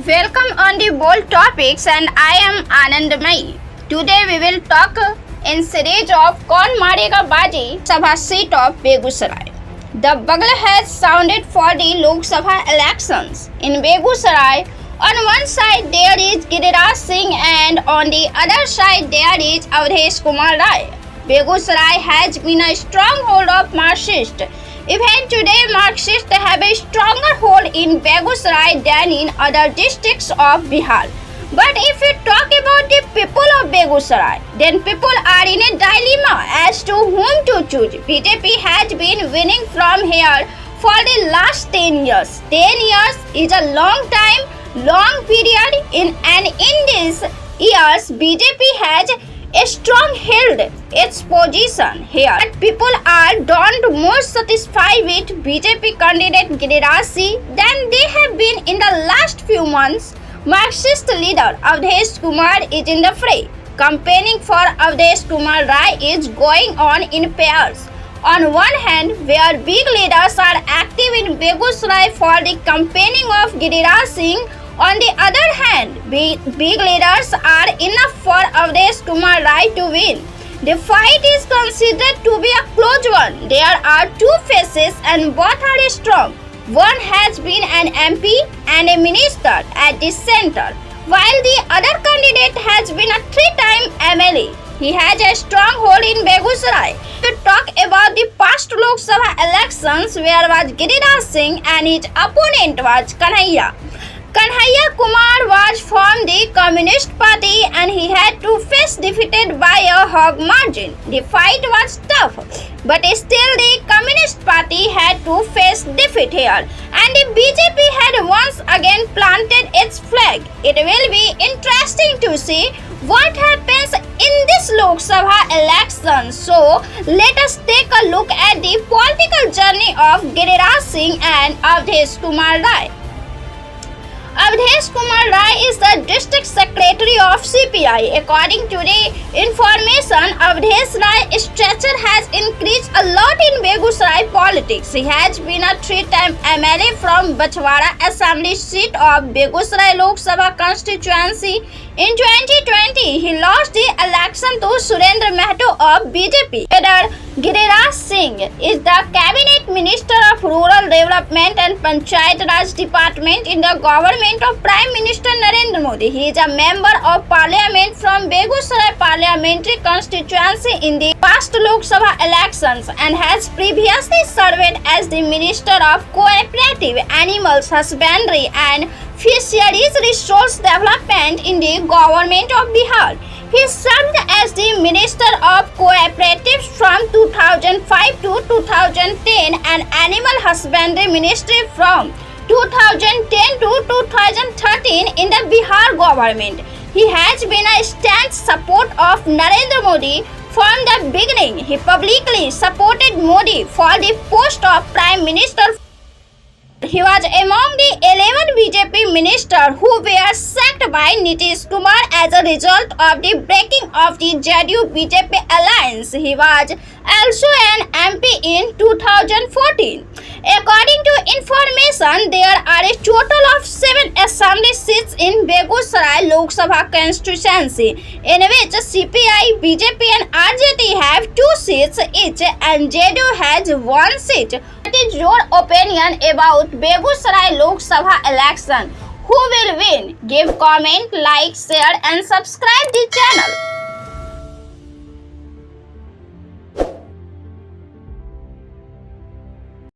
Welcome on the bold topics, and I am Anand Mai. Today we will talk in series of Kaun Marega Baji Sabha seat of Begusarai. The bugle has sounded for the Lok Sabha elections. In Begusarai, on one side there is Giriraj Singh and on the other side there is Avdesh Kumar Rai. Begusarai has been a stronghold of Marxist. Even today, Marxists have a stronger hold in Begusarai than in other districts of Bihar. But if we talk about the people of Begusarai, then people are in a dilemma as to whom to choose. BJP has been winning from here for the last 10 years. 10 years is a long time, long period, and in these years, BJP has a strong held its position here. But people are don't more satisfied with BJP candidate Giriraj Singh than they have been in the last few months. Marxist leader Avdesh Kumar is in the fray. Campaigning for Avdesh Kumar Rai is going on in pairs. On one hand, where big leaders are active in Begusarai for the campaigning of Giriraj Singh, on the other hand, big leaders are enough for Avdesh Kumar Rai to win. The fight is considered to be a close one. There are two faces and both are strong. One has been an MP and a minister at the center, while the other candidate has been a three-time MLA. He has a strong hold in Begusarai. To talk about the past Lok Sabha elections, where was Giriraj Singh and his opponent was Kanhaiya. Kanhaiya Kumar was from the Communist Party and he had to face defeated by a hug margin. The fight was tough, but still the Communist Party had to face defeat here, and the BJP had once again planted its flag. It will be interesting to see what happens in this Lok Sabha election. So let us take a look at the political journey of Giriraj Singh and Avdesh Kumar Rai. Avdesh Kumar Rai is the district secretary of CPI. According to the information, Avdesh Rai's stature has increased a lot in Begusarai politics. He has been a three-time MLA from Bachwara Assembly seat of Begusarai Lok Sabha constituency. In 2020, he lost the election to Surendra Mahto of BJP. Giriraj Singh is the Cabinet Minister of Rural Development and Panchayat Raj Department in the government of Prime Minister Narendra Modi. He is a member of Parliament from Begusarai Parliamentary constituency in the past Lok Sabha elections and has previously served as the Minister of Cooperative Animals Husbandry and Fisheries Resource Development in the government of Bihar. He served as the Minister of Cooperatives from 2005 to 2010 and Animal Husbandry Ministry from 2010 to 2013 in the Bihar government. He has been a staunch support of Narendra Modi from the beginning. He publicly supported Modi for the post of Prime Minister. He was among the 11 BJP ministers who were sacked by Nitish Kumar as a result of the breaking of the JDU-BJP alliance. He was also an MP in 2014. According to information, there are a total of 7 assembly seats in Begusarai Lok Sabha constituency, in which CPI, BJP and RJD have 2 seats each and JDU has 1 seat. What is your opinion about Begusarai Lok Sabha election? Who will win? Give comment, like, share and subscribe the channel.